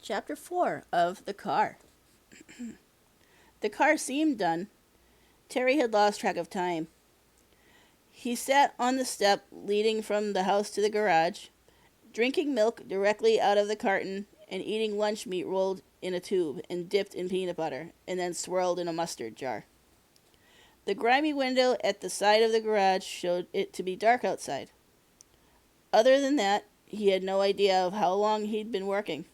Chapter 4 of The Car. The car seemed done. Terry had lost track of time. He sat on the step leading from the house to the garage, drinking milk directly out of the carton and eating lunch meat rolled in a tube and dipped in peanut butter and then swirled in a mustard jar. The grimy window at the side of the garage showed it to be dark outside. Other than that, he had no idea of how long he'd been working.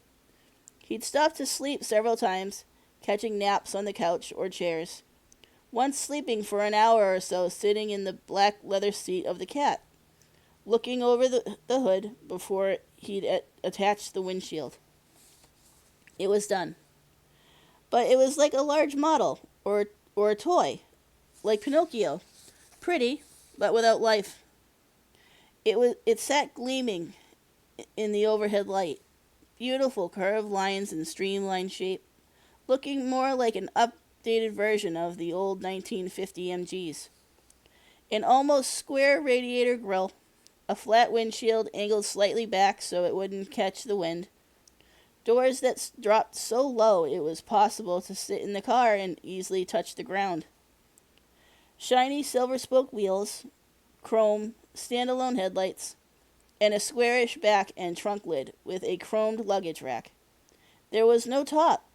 He'd stopped to sleep several times, catching naps on the couch or chairs, once sleeping for an hour or so sitting in the black leather seat of the cat, looking over the hood before he'd attached the windshield. It was done. But it was like a large model, or a toy, like Pinocchio. Pretty, but without life. It sat gleaming in the overhead light. Beautiful curved lines and streamlined shape, looking more like an updated version of the old 1950 MGs. An almost square radiator grille, a flat windshield angled slightly back so it wouldn't catch the wind, doors that dropped so low it was possible to sit in the car and easily touch the ground. Shiny silver spoke wheels, chrome, standalone headlights, and a squarish back and trunk lid with a chromed luggage rack. There was no top,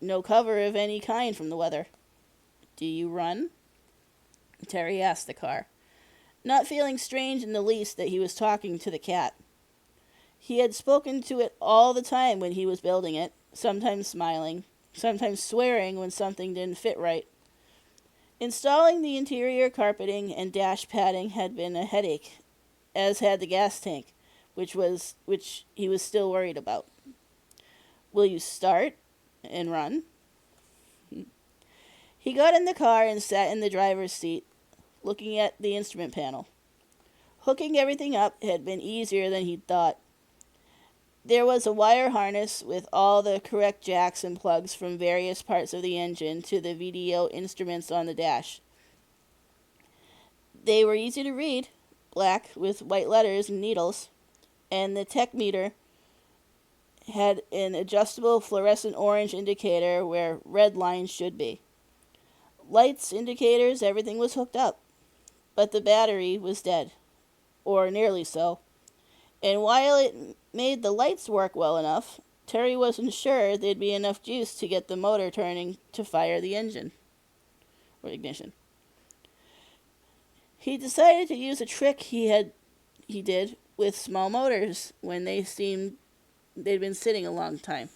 no cover of any kind from the weather. "Do you run?" Terry asked the car, not feeling strange in the least that he was talking to the cat. He had spoken to it all the time when he was building it, sometimes smiling, sometimes swearing when something didn't fit right. Installing the interior carpeting and dash padding had been a headache, as had the gas tank, which he was still worried about. "Will you start and run?" He got in the car and sat in the driver's seat, looking at the instrument panel. Hooking everything up had been easier than he'd thought. There was a wire harness with all the correct jacks and plugs from various parts of the engine to the video instruments on the dash. They were easy to read, black with white letters and needles, and the tech meter had an adjustable fluorescent orange indicator where red lines should be. Lights, indicators, everything was hooked up, but the battery was dead, or nearly so. And while it made the lights work well enough, Terry wasn't sure there'd be enough juice to get the motor turning to fire the engine, or ignition. He decided to use a trick he did with small motors when they'd been sitting a long time.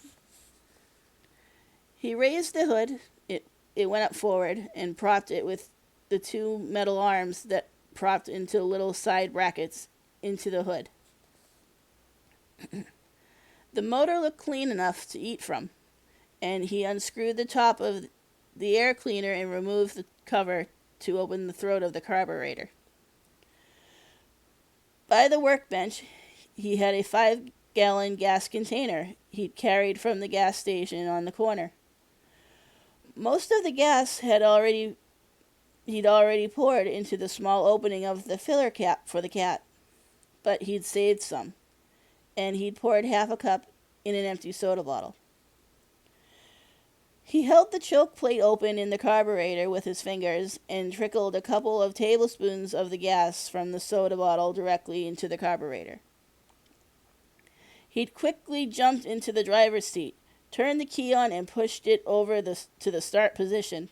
He raised the hood, it went up forward, and propped it with the two metal arms that propped into little side brackets into the hood. The motor looked clean enough to eat from, and he unscrewed the top of the air cleaner and removed the cover to open the throat of the carburetor. By the workbench, he had a 5-gallon gas container he'd carried from the gas station on the corner. Most of the gas he'd already poured into the small opening of the filler cap for the cat, but he'd saved some, and he'd poured half a cup in an empty soda bottle. He held the choke plate open in the carburetor with his fingers and trickled a couple of tablespoons of the gas from the soda bottle directly into the carburetor. He'd quickly jumped into the driver's seat, turned the key on, and pushed it over to the start position.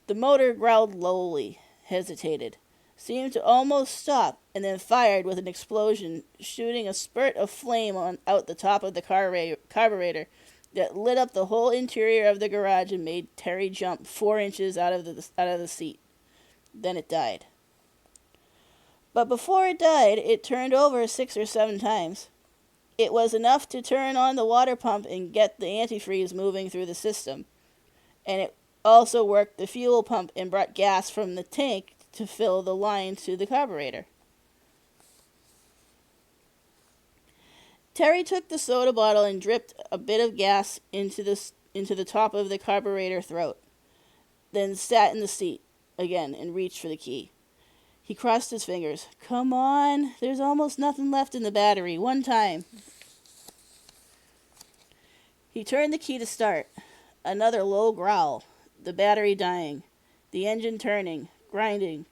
The motor growled lowly, hesitated, seemed to almost stop, and then fired with an explosion, shooting a spurt of flame out the top of the carburetor that lit up the whole interior of the garage and made Terry jump 4 inches out of the seat. Then it died. But before it died, it turned over 6 or 7 times. It was enough to turn on the water pump and get the antifreeze moving through the system, and it also worked the fuel pump and brought gas from the tank to fill the line to the carburetor. Terry took the soda bottle and dripped a bit of gas into the top of the carburetor throat, then sat in the seat again and reached for the key. He crossed his fingers. "Come on, there's almost nothing left in the battery. One time." He turned the key to start. Another low growl, the battery dying, the engine turning, grinding,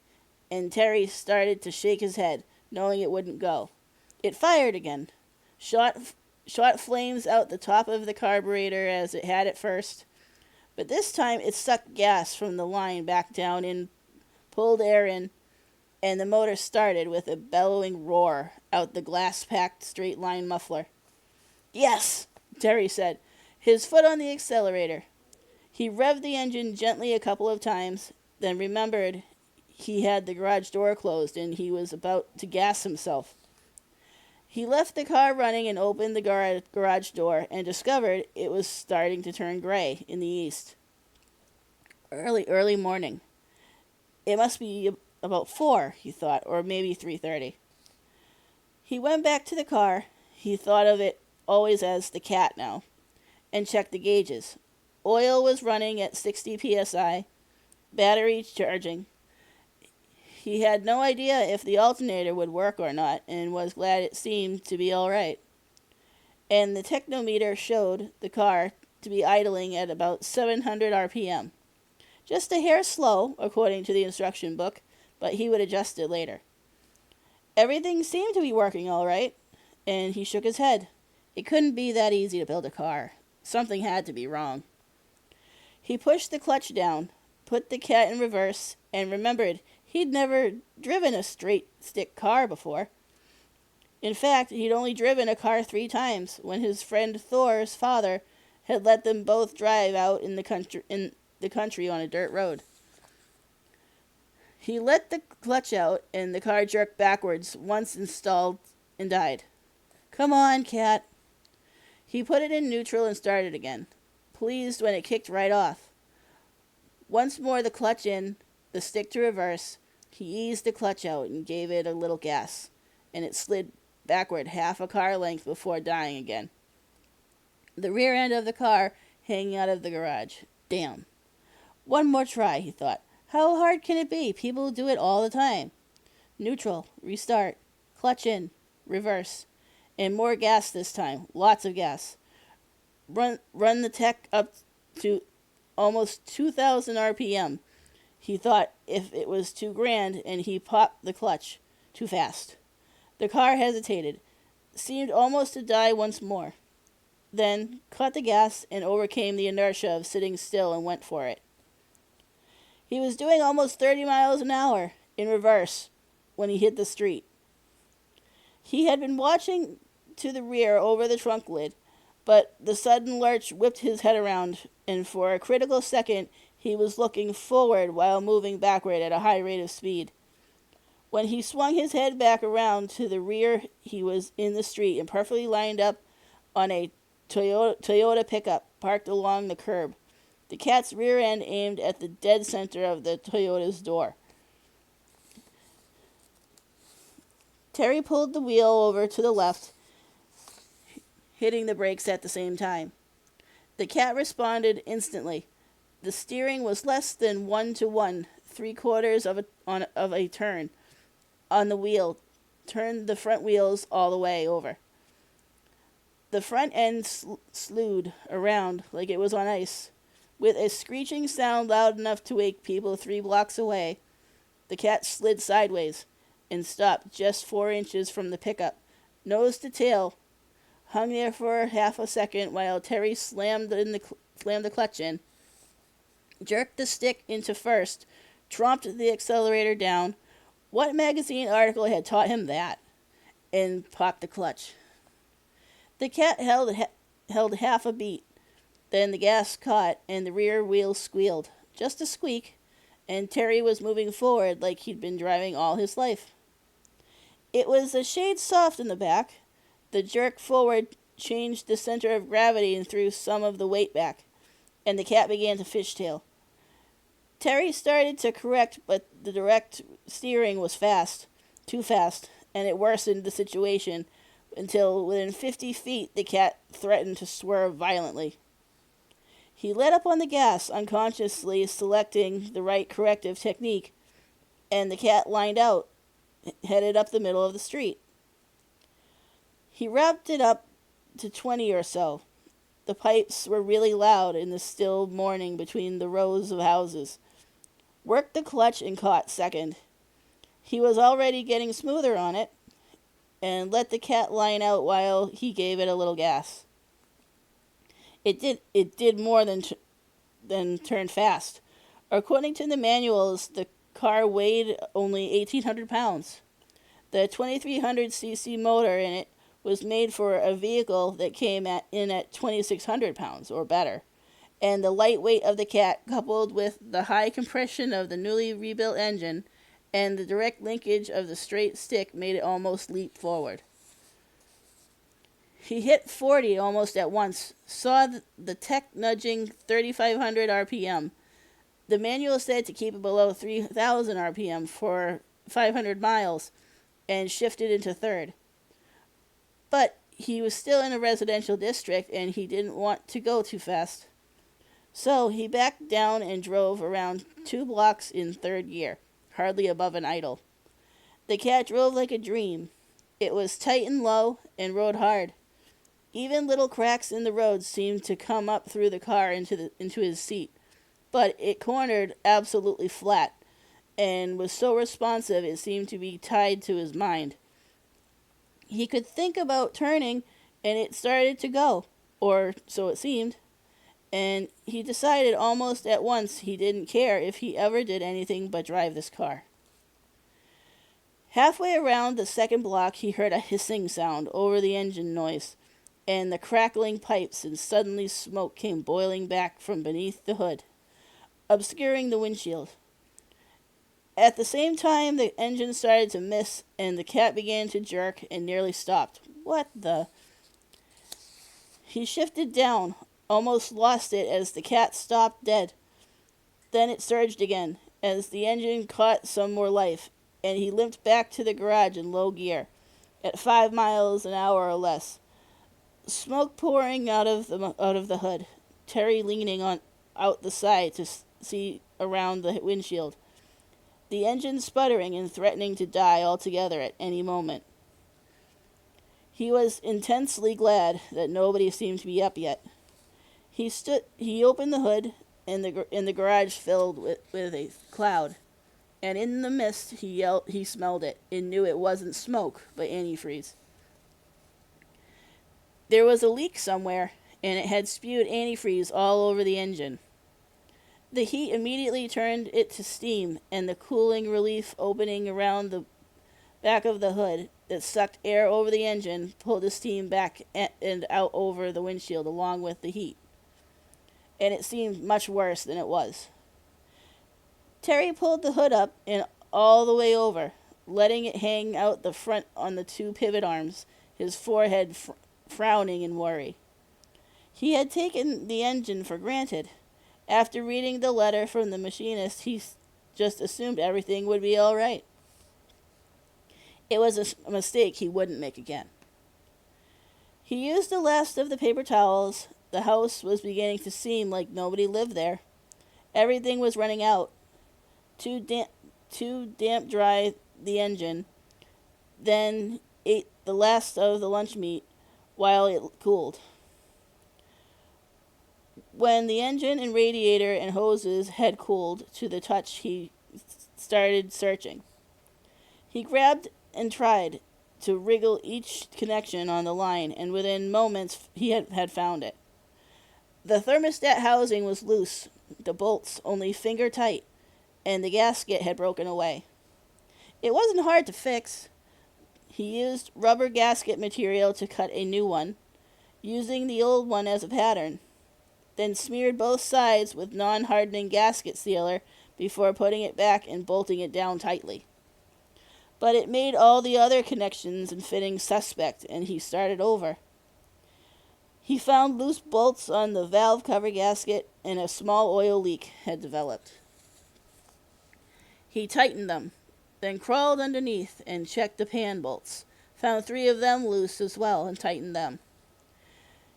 and Terry started to shake his head, knowing it wouldn't go. It fired again. Shot shot flames out the top of the carburetor as it had at first, but this time it sucked gas from the line back down and pulled air in, and the motor started with a bellowing roar out the glass-packed straight-line muffler. "Yes," Terry said, his foot on the accelerator. He revved the engine gently a couple of times, then remembered he had the garage door closed and he was about to gas himself. He left the car running and opened the garage door and discovered it was starting to turn gray in the east. Early morning. It must be about 4, he thought, or maybe 3:30. He went back to the car. He thought of it always as the Cat now, and checked the gauges. Oil was running at 60 psi, battery charging. He had no idea if the alternator would work or not, and was glad it seemed to be all right. And the technometer showed the car to be idling at about 700 RPM. Just a hair slow, according to the instruction book, but he would adjust it later. Everything seemed to be working all right, and he shook his head. It couldn't be that easy to build a car. Something had to be wrong. He pushed the clutch down, put the Cat in reverse, and remembered he'd never driven a straight-stick car before. In fact, he'd only driven a car 3 times, when his friend Thor's father had let them both drive out in the country on a dirt road. He let the clutch out, and the car jerked backwards once and stalled and died. "Come on, Cat." He put it in neutral and started again, pleased when it kicked right off. Once more the clutch in, the stick to reverse. He eased the clutch out and gave it a little gas, and it slid backward half a car length before dying again. The rear end of the car hanging out of the garage. Damn. One more try, he thought. How hard can it be? People do it all the time. Neutral, restart, clutch in, reverse, and more gas this time. Lots of gas. Run the tech up to almost 2,000 RPM. He thought if it was too grand, and he popped the clutch too fast. The car hesitated, seemed almost to die once more, then caught the gas and overcame the inertia of sitting still and went for it. He was doing almost 30 miles an hour in reverse when he hit the street. He had been watching to the rear over the trunk lid, but the sudden lurch whipped his head around, and for a critical second he was looking forward while moving backward at a high rate of speed. When he swung his head back around to the rear, he was in the street and perfectly lined up on a Toyota pickup parked along the curb. The Cat's rear end aimed at the dead center of the Toyota's door. Terry pulled the wheel over to the left, hitting the brakes at the same time. The Cat responded instantly. The steering was less than 1-to-1, 3/4 of a turn on the wheel, turned the front wheels all the way over. The front end slewed around like it was on ice. With a screeching sound loud enough to wake people 3 blocks away, the Cat slid sideways and stopped just 4 inches from the pickup. Nose to tail, hung there for half a second while Terry slammed the clutch in, jerked the stick into first, tromped the accelerator down. What magazine article had taught him that? And popped the clutch. The Cat held half a beat. Then the gas caught, and the rear wheels squealed. Just a squeak, and Terry was moving forward like he'd been driving all his life. It was a shade soft in the back. The jerk forward changed the center of gravity and threw some of the weight back, and the Cat began to fishtail. Terry started to correct, but the direct steering was fast, too fast, and it worsened the situation until within 50 feet the Cat threatened to swerve violently. He let up on the gas, unconsciously selecting the right corrective technique, and the Cat lined out, headed up the middle of the street. He wrapped it up to 20 or so, The pipes were really loud in the still morning between the rows of houses. Worked the clutch and caught second. He was already getting smoother on it, and let the cat line out while he gave it a little gas. It did more than turn fast. According to the manuals, the car weighed only 1,800 pounds. The 2,300cc motor in it was made for a vehicle that came in at 2,600 pounds or better, and the light weight of the cat, coupled with the high compression of the newly rebuilt engine and the direct linkage of the straight stick, made it almost leap forward. He hit 40 almost at once, saw the tech nudging 3,500 RPM. The manual said to keep it below 3,000 RPM for 500 miles, and shifted into third. But he was still in a residential district, and he didn't want to go too fast. So he backed down and drove around 2 blocks in third gear, hardly above an idle. The cat drove like a dream. It was tight and low, and rode hard. Even little cracks in the road seemed to come up through the car into his seat, but it cornered absolutely flat, and was so responsive it seemed to be tied to his mind. He could think about turning, and it started to go, or so it seemed, and he decided almost at once he didn't care if he ever did anything but drive this car. Halfway around the second block, he heard a hissing sound over the engine noise, and the crackling pipes, and suddenly smoke came boiling back from beneath the hood, obscuring the windshield. At the same time, the engine started to miss, and the cat began to jerk and nearly stopped. What the? He shifted down, almost lost it as the cat stopped dead. Then it surged again, as the engine caught some more life, and he limped back to the garage in low gear, at 5 miles an hour or less. Smoke pouring out of the hood. Terry leaning out the side to see around the windshield. The engine sputtering and threatening to die altogether at any moment. He was intensely glad that nobody seemed to be up yet. He opened the hood, and the garage filled with a cloud. And in the mist, he smelled it, and knew it wasn't smoke, but antifreeze. There was a leak somewhere, and it had spewed antifreeze all over the engine. The heat immediately turned it to steam, and the cooling relief opening around the back of the hood that sucked air over the engine pulled the steam back and out over the windshield along with the heat. And it seemed much worse than it was. Terry pulled the hood up and all the way over, letting it hang out the front on the 2 pivot arms, his forehead frowning in worry. He had taken the engine for granted. After reading the letter from the machinist, he just assumed everything would be all right. It was a mistake he wouldn't make again. He used the last of the paper towels. The house was beginning to seem like nobody lived there. Everything was running out. Too damp dry the engine. Then ate the last of the lunch meat while it cooled. When the engine and radiator and hoses had cooled to the touch, he started searching. He grabbed and tried to wriggle each connection on the line, and within moments he had found it. The thermostat housing was loose, the bolts only finger tight, and the gasket had broken away. It wasn't hard to fix. He used rubber gasket material to cut a new one, using the old one as a pattern, then smeared both sides with non-hardening gasket sealer before putting it back and bolting it down tightly. But it made all the other connections and fittings suspect, and he started over. He found loose bolts on the valve cover gasket, and a small oil leak had developed. He tightened them, then crawled underneath and checked the pan bolts, found 3 of them loose as well, and tightened them.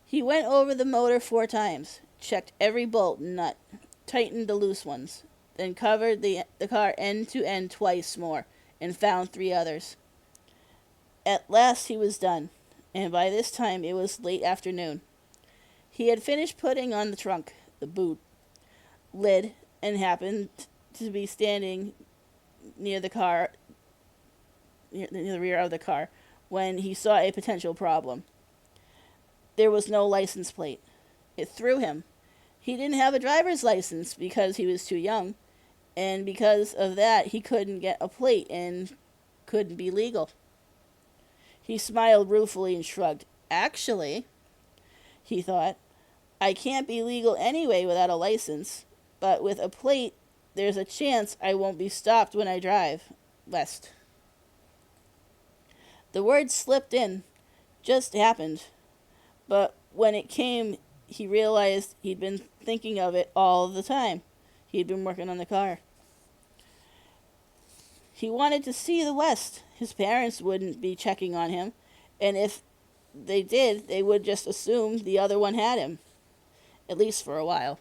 He went over the motor 4 times, checked every bolt and nut, tightened the loose ones, then covered the car end to end twice more, and found 3 others. At last he was done, and by this time it was late afternoon. He had finished putting on the trunk, the boot lid, and happened to be standing near the car, near the rear of the car, when he saw a potential problem. There was no license plate. It threw him. He didn't have a driver's license because he was too young, and because of that, he couldn't get a plate and couldn't be legal. He smiled ruefully and shrugged. Actually, he thought, I can't be legal anyway without a license, but with a plate, there's a chance I won't be stopped when I drive west. The word slipped in, just happened, but when it came, he realized he'd been thinking of it all the time. He'd been working on the car. He wanted to see the West. His parents wouldn't be checking on him, and if they did, they would just assume the other one had him, at least for a while,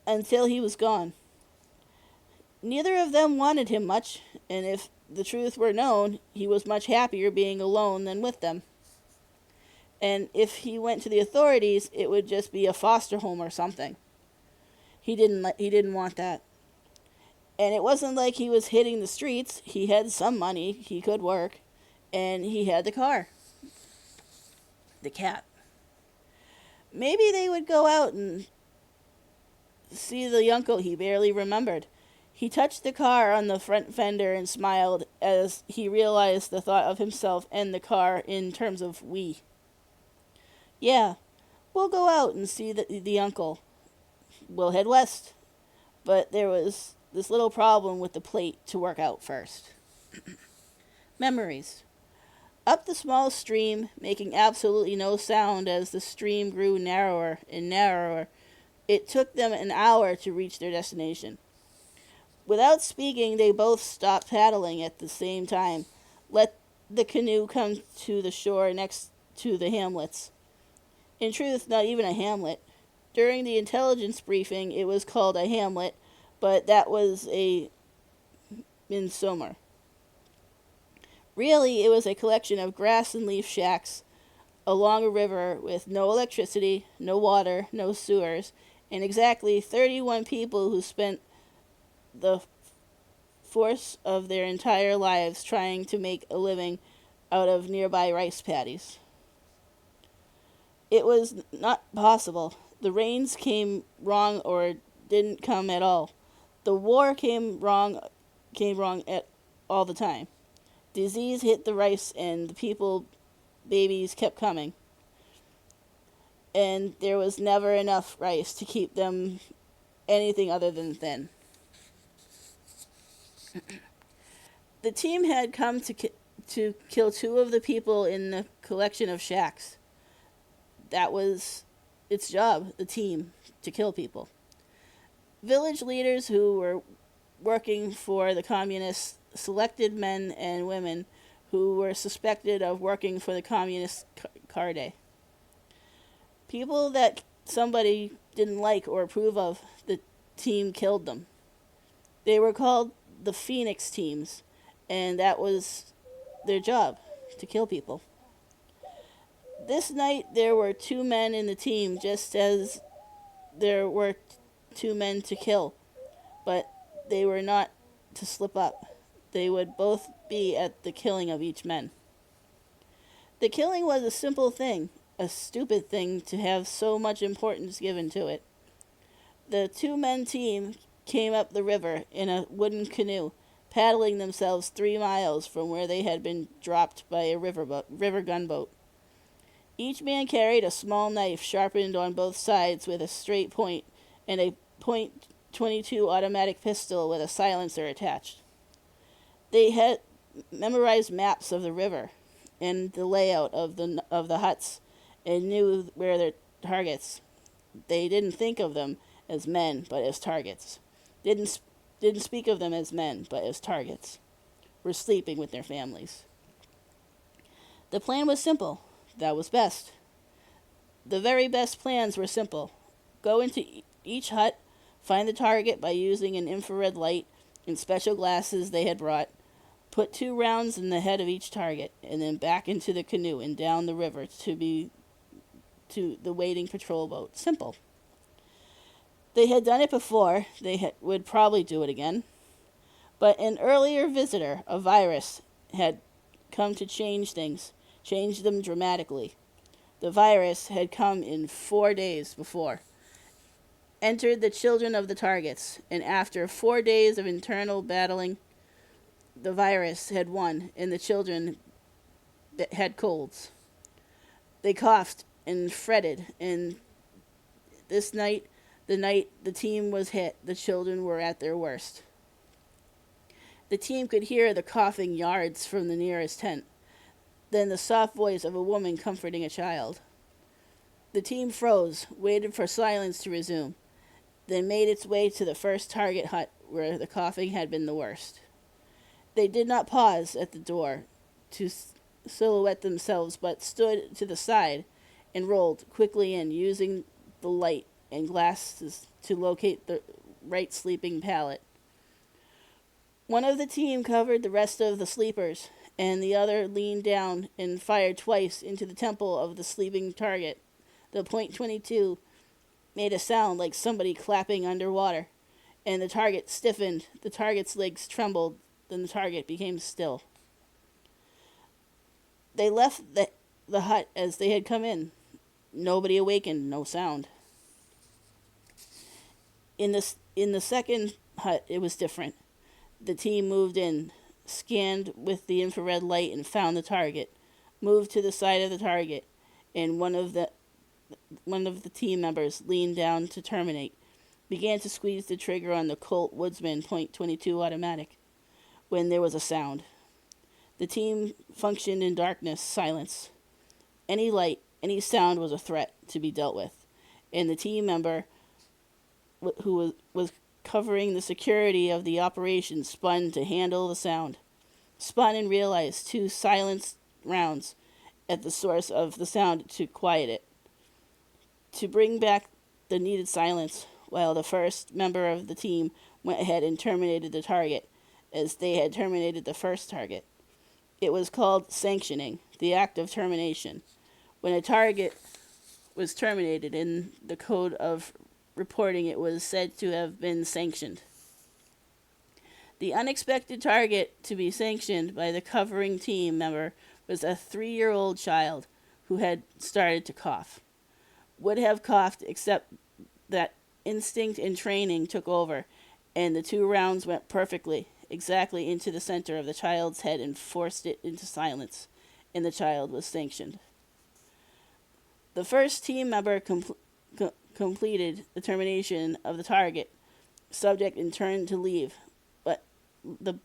until he was gone. Neither of them wanted him much, and if the truth were known, he was much happier being alone than with them. And if he went to the authorities, it would just be a foster home or something. He didn't want that. And it wasn't like he was hitting the streets. He had some money, he could work, and he had the car. The cat. Maybe they would go out and see the uncle he barely remembered. He touched the car on the front fender and smiled as he realized the thought of himself and the car in terms of we. Yeah, we'll go out and see the uncle. We'll head west. But there was this little problem with the plate to work out first. Memories. Up the small stream, making absolutely no sound as the stream grew narrower and narrower, it took them an hour to reach their destination. Without speaking, they both stopped paddling at the same time, let the canoe come to the shore next to the hamlets. In truth, not even a hamlet. During the intelligence briefing, it was called a hamlet, but that was a misnomer. Really, it was a collection of grass and leaf shacks along a river with no electricity, no water, no sewers, and exactly 31 people who spent the force of their entire lives trying to make a living out of nearby rice paddies. It was not possible. The rains came wrong or didn't come at all. The war came wrong at all the time. Disease hit the rice and the babies kept coming. And there was never enough rice to keep them anything other than thin. The team had come to kill 2 of the people in the collection of shacks. That was its job, the team, to kill people. Village leaders who were working for the communists selected men and women who were suspected of working for the communist Carde. People that somebody didn't like or approve of, the team killed them. They were called the Phoenix teams, and that was their job, to kill people. This night there were 2 men in the team, just as there were 2 men to kill, but they were not to slip up. They would both be at the killing of each man. The killing was a simple thing, a stupid thing to have so much importance given to it. The 2-men team came up the river in a wooden canoe, paddling themselves 3 miles from where they had been dropped by a river gunboat. Each man carried a small knife sharpened on both sides with a straight point and a .22 automatic pistol with a silencer attached. They had memorized maps of the river and the layout of the huts and knew where their targets. They didn't think of them as men, but as targets. Didn't speak of them as men, but as targets. Were sleeping with their families. The plan was simple. That was best. The very best plans were simple. Go into each hut, find the target by using an infrared light and special glasses they had brought, put 2 rounds in the head of each target, and then back into the canoe and down the river to to the waiting patrol boat. Simple. They had done it before. Would probably do it again. But an earlier visitor, a virus, had come to change things, change them dramatically. The virus had come in 4 days before, entered the children of the targets, and after 4 days of internal battling, the virus had won, and the children had colds. They coughed and fretted, and this night, the night the team was hit, the children were at their worst. The team could hear the coughing yards from the nearest tent, then the soft voice of a woman comforting a child. The team froze, waited for silence to resume, then made its way to the first target hut where the coughing had been the worst. They did not pause at the door to silhouette themselves, but stood to the side and rolled quickly in, using the light and glasses to locate the right sleeping pallet. One of the team covered the rest of the sleepers, and the other leaned down and fired twice into the temple of the sleeping target. The .22 made a sound like somebody clapping underwater, and the target stiffened. The target's legs trembled, then the target became still. They left the hut as they had come in. Nobody awakened, no sound. In the second hut, it was different. The team moved in, scanned with the infrared light and found the target, moved to the side of the target, and one of the team members leaned down to terminate, began to squeeze the trigger on the Colt Woodsman .22 automatic, when there was a sound. The team functioned in darkness, silence. Any light, any sound was a threat to be dealt with, and the team member who was covering the security of the operation spun to handle the sound. Spun and realized 2 silenced rounds at the source of the sound to quiet it, to bring back the needed silence, while the first member of the team went ahead and terminated the target, as they had terminated the first target. It was called sanctioning, the act of termination. When a target was terminated in the code of reporting, it was said to have been sanctioned. The unexpected target to be sanctioned by the covering team member was a 3-year-old child who had started to cough. Would have coughed, except that instinct and training took over, and the 2 rounds went perfectly, exactly into the center of the child's head and forced it into silence, and the child was sanctioned. The first team member completed the termination of the target subject and turned to leave the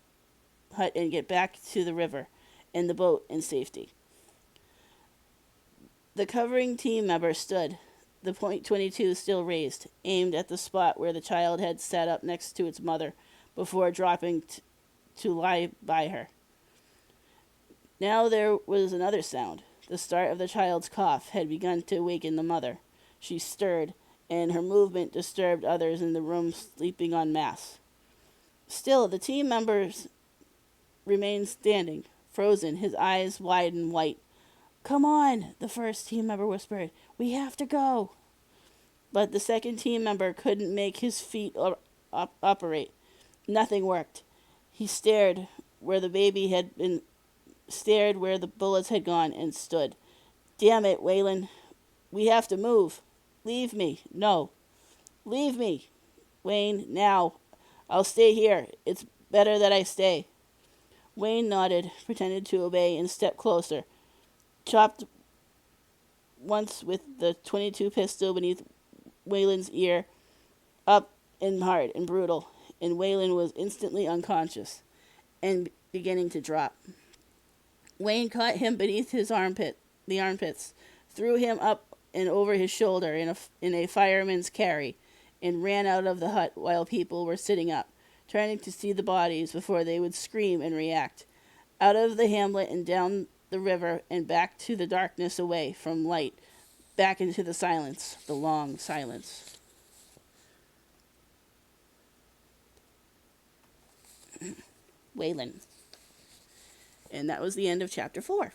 hut and get back to the river and the boat in safety. The covering team member stood, the .22 still raised, aimed at the spot where the child had sat up next to its mother before dropping to lie by her. Now there was another sound. The start of the child's cough had begun to awaken the mother. She stirred, and her movement disturbed others in the room sleeping en masse. Still, the team members remained standing, frozen, his eyes wide and white. "Come on," the first team member whispered. "We have to go." But the second team member couldn't make his feet operate. Nothing worked. He stared where the baby had been, stared where the bullets had gone, and stood. "Damn it, Waylon. We have to move. Leave me. No. Leave me. Wayne, now. I'll stay here. It's better that I stay." Wayne nodded, pretended to obey, and stepped closer. Chopped once with the .22 pistol beneath Waylon's ear, up and hard and brutal, and Waylon was instantly unconscious and beginning to drop. Wayne caught him beneath the armpits, threw him up and over his shoulder in a fireman's carry, and ran out of the hut while people were sitting up, trying to see the bodies before they would scream and react. Out of the hamlet and down the river and back to the darkness, away from light, back into the silence, the long silence. Waylon. And that was the end of chapter 4.